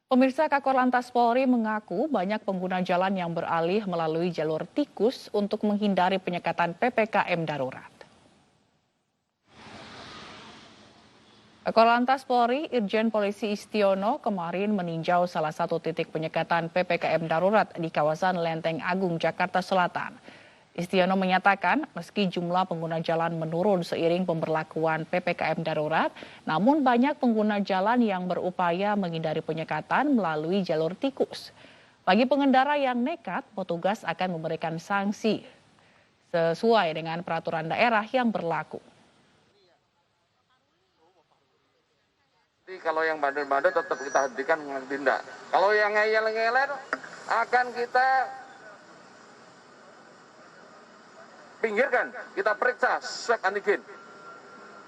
Pemirsa, Kakor Lantas Polri mengaku banyak pengguna jalan yang beralih melalui jalur tikus untuk menghindari penyekatan PPKM darurat. Kakor Lantas Polri, Irjen Polisi Istiono kemarin meninjau salah satu titik penyekatan PPKM darurat di kawasan Lenteng Agung, Jakarta Selatan. Istiono menyatakan meski jumlah pengguna jalan menurun seiring pemberlakuan PPKM darurat, namun banyak pengguna jalan yang berupaya menghindari penyekatan melalui jalur tikus. Bagi pengendara yang nekat, petugas akan memberikan sanksi sesuai dengan peraturan daerah yang berlaku. Jadi kalau yang bandel-bandel tetap kita hentikan dengan tindak. Kalau yang ngeyel-ngeyel akan kita pinggirkan, kita periksa swab antigen.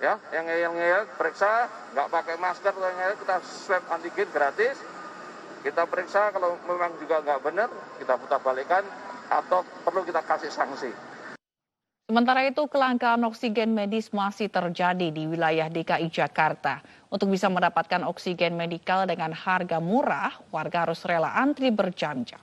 Ya, yang ngeyel-ngeyel periksa, nggak pakai masker, kita swab antigen gratis. Kita periksa, kalau memang juga nggak benar, kita putar balikan atau perlu kita kasih sanksi. Sementara itu, kelangkaan oksigen medis masih terjadi di wilayah DKI Jakarta. Untuk bisa mendapatkan oksigen medikal dengan harga murah, warga harus rela antri berjam-jam.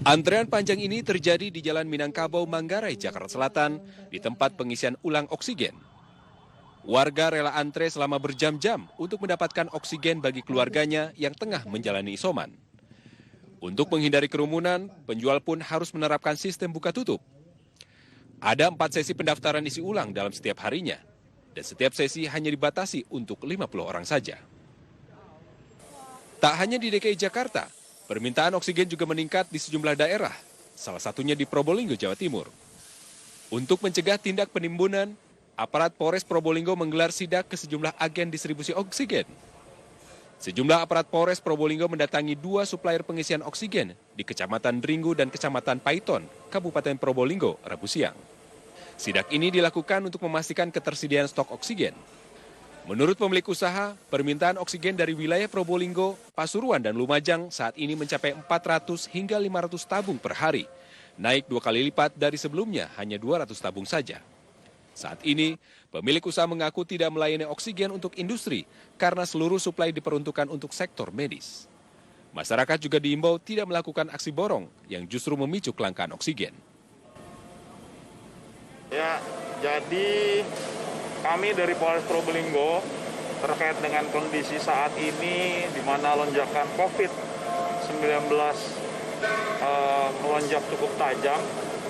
Antrean panjang ini terjadi di Jalan Minangkabau, Manggarai, Jakarta Selatan, di tempat pengisian ulang oksigen. Warga rela antre selama berjam-jam untuk mendapatkan oksigen bagi keluarganya yang tengah menjalani isoman. Untuk menghindari kerumunan, penjual pun harus menerapkan sistem buka tutup. Ada 4 sesi pendaftaran isi ulang dalam setiap harinya, dan setiap sesi hanya dibatasi untuk 50 orang saja. Tak hanya di DKI Jakarta, permintaan oksigen juga meningkat di sejumlah daerah, salah satunya di Probolinggo, Jawa Timur. Untuk mencegah tindak penimbunan, aparat Polres Probolinggo menggelar sidak ke sejumlah agen distribusi oksigen. Sejumlah aparat Polres Probolinggo mendatangi 2 supplier pengisian oksigen di Kecamatan Dringgu dan Kecamatan Paiton, Kabupaten Probolinggo, Rabu siang. Sidak ini dilakukan untuk memastikan ketersediaan stok oksigen. Menurut pemilik usaha, permintaan oksigen dari wilayah Probolinggo, Pasuruan, dan Lumajang saat ini mencapai 400 hingga 500 tabung per hari, naik 2 kali lipat dari sebelumnya hanya 200 tabung saja. Saat ini, pemilik usaha mengaku tidak melayani oksigen untuk industri karena seluruh suplai diperuntukkan untuk sektor medis. Masyarakat juga diimbau tidak melakukan aksi borong yang justru memicu kelangkaan oksigen. Ya, jadi kami dari Polres Probolinggo terkait dengan kondisi saat ini di mana lonjakan COVID-19 melonjak cukup tajam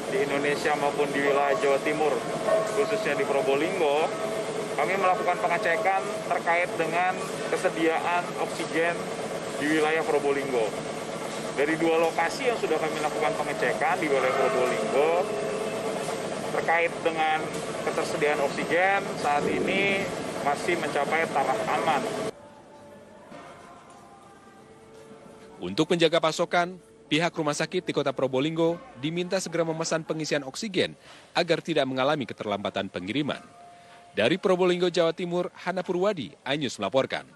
di Indonesia maupun di wilayah Jawa Timur, khususnya di Probolinggo, kami melakukan pengecekan terkait dengan kesediaan oksigen di wilayah Probolinggo. Dari 2 lokasi yang sudah kami lakukan pengecekan di wilayah Probolinggo, terkait dengan ketersediaan oksigen saat ini masih mencapai taraf aman. Untuk menjaga pasokan, pihak rumah sakit di Kota Probolinggo diminta segera memesan pengisian oksigen agar tidak mengalami keterlambatan pengiriman. Dari Probolinggo, Jawa Timur, Hana Purwadi, iNews melaporkan.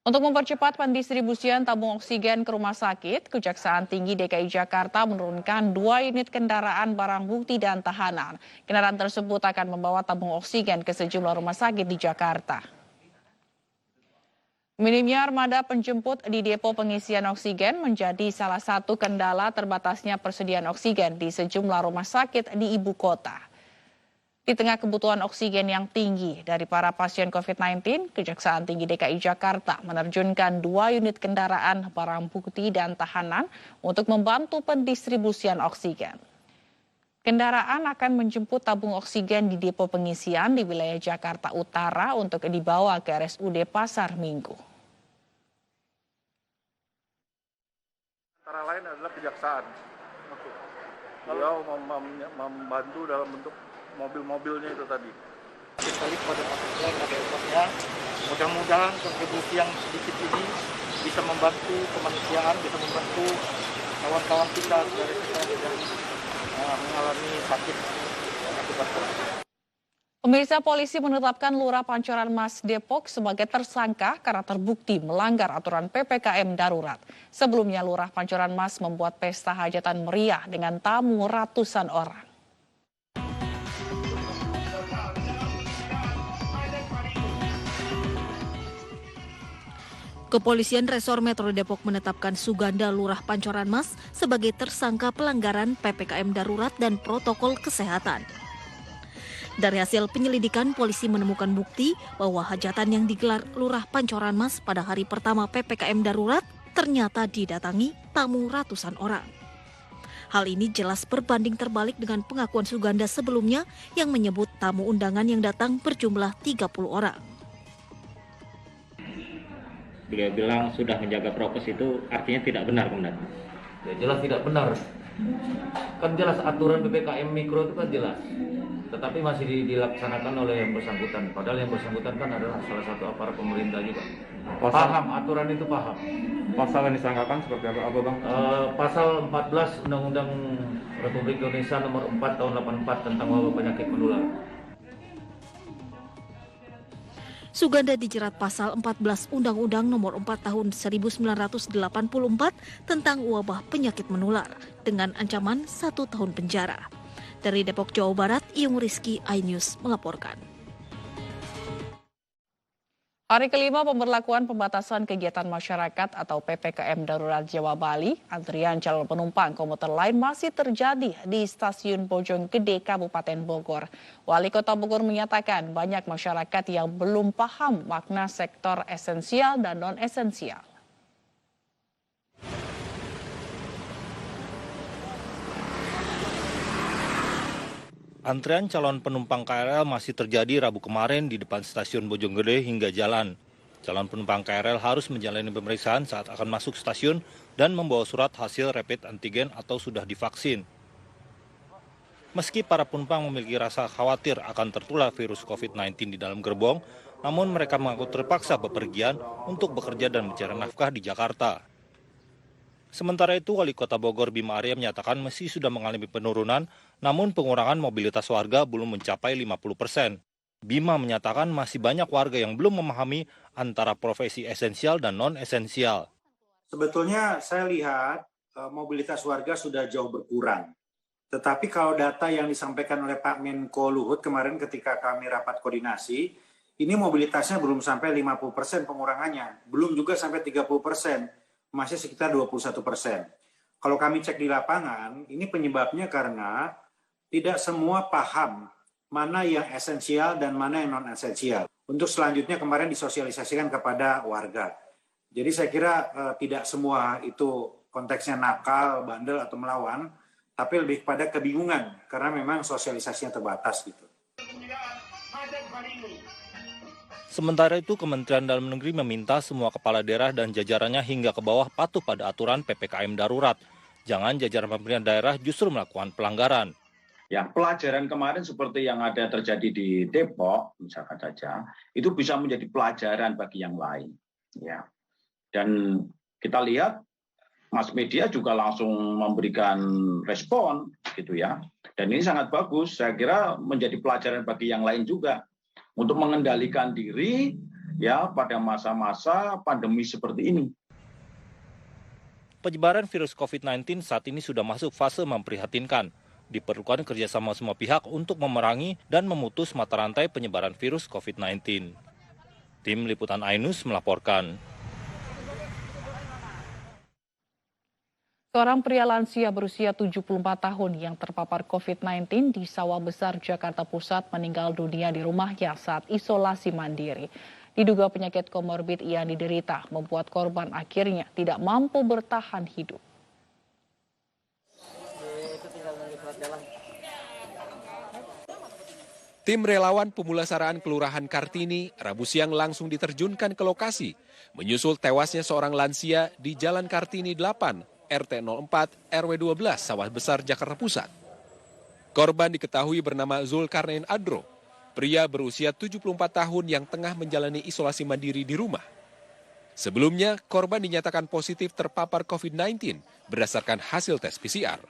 Untuk mempercepat pendistribusian tabung oksigen ke rumah sakit, Kejaksaan Tinggi DKI Jakarta menurunkan 2 unit kendaraan barang bukti dan tahanan. Kendaraan tersebut akan membawa tabung oksigen ke sejumlah rumah sakit di Jakarta. Minimnya armada penjemput di depo pengisian oksigen menjadi salah satu kendala terbatasnya persediaan oksigen di sejumlah rumah sakit di ibu kota. Di tengah kebutuhan oksigen yang tinggi dari para pasien COVID-19, Kejaksaan Tinggi DKI Jakarta menerjunkan 2 unit kendaraan barang bukti dan tahanan untuk membantu pendistribusian oksigen. Kendaraan akan menjemput tabung oksigen di depo pengisian di wilayah Jakarta Utara untuk dibawa ke RSUD Pasar Minggu. Antara lain adalah kejaksaan. Beliau membantu dalam bentuk mobil-mobilnya itu tadi. Sekali pada pasien ada obatnya. Mudah-mudahan kontribusi yang sedikit ini bisa membantu kemanusiaan, bisa membantu kawan-kawan kita dari yang mengalami sakit akibat COVID. Pemirsa, polisi menetapkan Lurah Pancoran Mas Depok sebagai tersangka karena terbukti melanggar aturan PPKM darurat. Sebelumnya Lurah Pancoran Mas membuat pesta hajatan meriah dengan tamu ratusan orang. Kepolisian Resor Metro Depok menetapkan Suganda Lurah Pancoran Mas sebagai tersangka pelanggaran PPKM darurat dan protokol kesehatan. Dari hasil penyelidikan, polisi menemukan bukti bahwa hajatan yang digelar Lurah Pancoran Mas pada hari pertama PPKM darurat ternyata didatangi tamu ratusan orang. Hal ini jelas berbanding terbalik dengan pengakuan Suganda sebelumnya yang menyebut tamu undangan yang datang berjumlah 30 orang. Beliau bilang sudah menjaga prokes, itu artinya tidak benar, Komandan? Ya jelas tidak benar. Kan jelas aturan PPKM Mikro itu kan jelas. Tetapi masih dilaksanakan oleh yang bersangkutan. Padahal yang bersangkutan kan adalah salah satu aparat pemerintah juga. Paham, aturan itu paham. Pasal yang disangkakan seperti apa Bang? Pasal 14 Undang-Undang Republik Indonesia nomor 4 tahun 84 tentang wabah penyakit menular. Suganda dijerat pasal 14 Undang-Undang nomor 4 tahun 1984 tentang wabah penyakit menular dengan ancaman 1 tahun penjara. Dari Depok, Jawa Barat, Iyung Rizky, iNews melaporkan. Hari kelima pemberlakuan pembatasan kegiatan masyarakat atau PPKM Darurat Jawa Bali, antrian calon penumpang komuter lain masih terjadi di Stasiun Bojonggede, Kabupaten Bogor. Wali Kota Bogor menyatakan banyak masyarakat yang belum paham makna sektor esensial dan non-esensial. Antrean calon penumpang KRL masih terjadi Rabu kemarin di depan stasiun Bojonggede hingga jalan. Calon penumpang KRL harus menjalani pemeriksaan saat akan masuk stasiun dan membawa surat hasil rapid antigen atau sudah divaksin. Meski para penumpang memiliki rasa khawatir akan tertular virus COVID-19 di dalam gerbong, namun mereka mengaku terpaksa bepergian untuk bekerja dan mencari nafkah di Jakarta. Sementara itu, Wali Kota Bogor Bima Arya menyatakan meski sudah mengalami penurunan, namun pengurangan mobilitas warga belum mencapai 50%. Bima menyatakan masih banyak warga yang belum memahami antara profesi esensial dan non-esensial. Sebetulnya saya lihat mobilitas warga sudah jauh berkurang. Tetapi kalau data yang disampaikan oleh Pak Menko Luhut kemarin ketika kami rapat koordinasi, ini mobilitasnya belum sampai 50% pengurangannya, belum juga sampai 30%. Masih sekitar 21%. Kalau kami cek di lapangan, ini penyebabnya karena tidak semua paham mana yang esensial dan mana yang non-esensial. Untuk selanjutnya kemarin disosialisasikan kepada warga. Jadi saya kira tidak semua itu konteksnya nakal, bandel atau melawan, tapi lebih kepada kebingungan karena memang sosialisasinya terbatas gitu. Sementara itu, Kementerian Dalam Negeri meminta semua kepala daerah dan jajarannya hingga ke bawah patuh pada aturan PPKM darurat. Jangan jajaran pemerintah daerah justru melakukan pelanggaran. Ya, pelajaran kemarin seperti yang ada terjadi di Depok, misalkan saja, itu bisa menjadi pelajaran bagi yang lain. Ya. Dan kita lihat, mass media juga langsung memberikan respon, gitu ya. Dan ini sangat bagus, saya kira menjadi pelajaran bagi yang lain juga. Untuk mengendalikan diri ya pada masa-masa pandemi seperti ini. Penyebaran virus COVID-19 saat ini sudah masuk fase memprihatinkan. Diperlukan kerjasama semua pihak untuk memerangi dan memutus mata rantai penyebaran virus COVID-19. Tim Liputan iNews melaporkan. Seorang pria lansia berusia 74 tahun yang terpapar COVID-19 di Sawah Besar, Jakarta Pusat meninggal dunia di rumahnya saat isolasi mandiri. Diduga penyakit komorbid yang diderita membuat korban akhirnya tidak mampu bertahan hidup. Tim relawan pemulasaraan Kelurahan Kartini Rabu siang langsung diterjunkan ke lokasi, menyusul tewasnya seorang lansia di Jalan Kartini 8, RT 04 RW 12 Sawah Besar Jakarta Pusat. Korban diketahui bernama Zulkarnain Adro, pria berusia 74 tahun yang tengah menjalani isolasi mandiri di rumah. Sebelumnya, korban dinyatakan positif terpapar COVID-19 berdasarkan hasil tes PCR.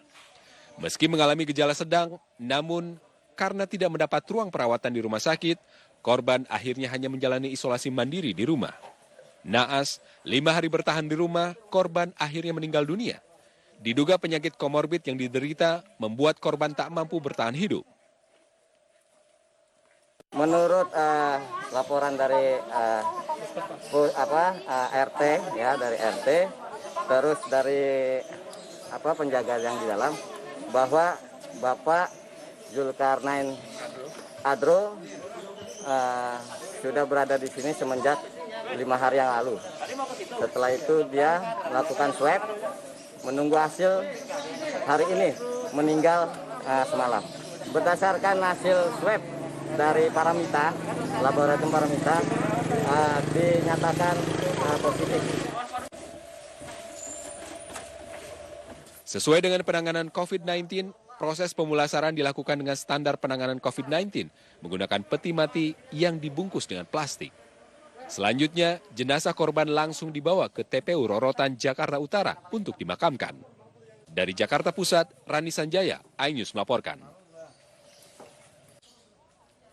Meski mengalami gejala sedang, namun karena tidak mendapat ruang perawatan di rumah sakit, korban akhirnya hanya menjalani isolasi mandiri di rumah. Naas, 5 hari bertahan di rumah, korban akhirnya meninggal dunia. Diduga penyakit komorbid yang diderita membuat korban tak mampu bertahan hidup. Menurut laporan dari RT ya, dari RT, terus dari penjaga yang di dalam, bahwa Bapak Zulkarnain Adro sudah berada di sini semenjak 5 hari yang lalu. Setelah itu dia melakukan swab, menunggu hasil hari ini, meninggal semalam. Berdasarkan hasil swab dari Paramita, laboratorium Paramita, dinyatakan positif. Sesuai dengan penanganan COVID-19, proses pemulasaran dilakukan dengan standar penanganan COVID-19 menggunakan peti mati yang dibungkus dengan plastik. Selanjutnya, jenazah korban langsung dibawa ke TPU Rorotan, Jakarta Utara untuk dimakamkan. Dari Jakarta Pusat, Rani Sanjaya, iNews melaporkan.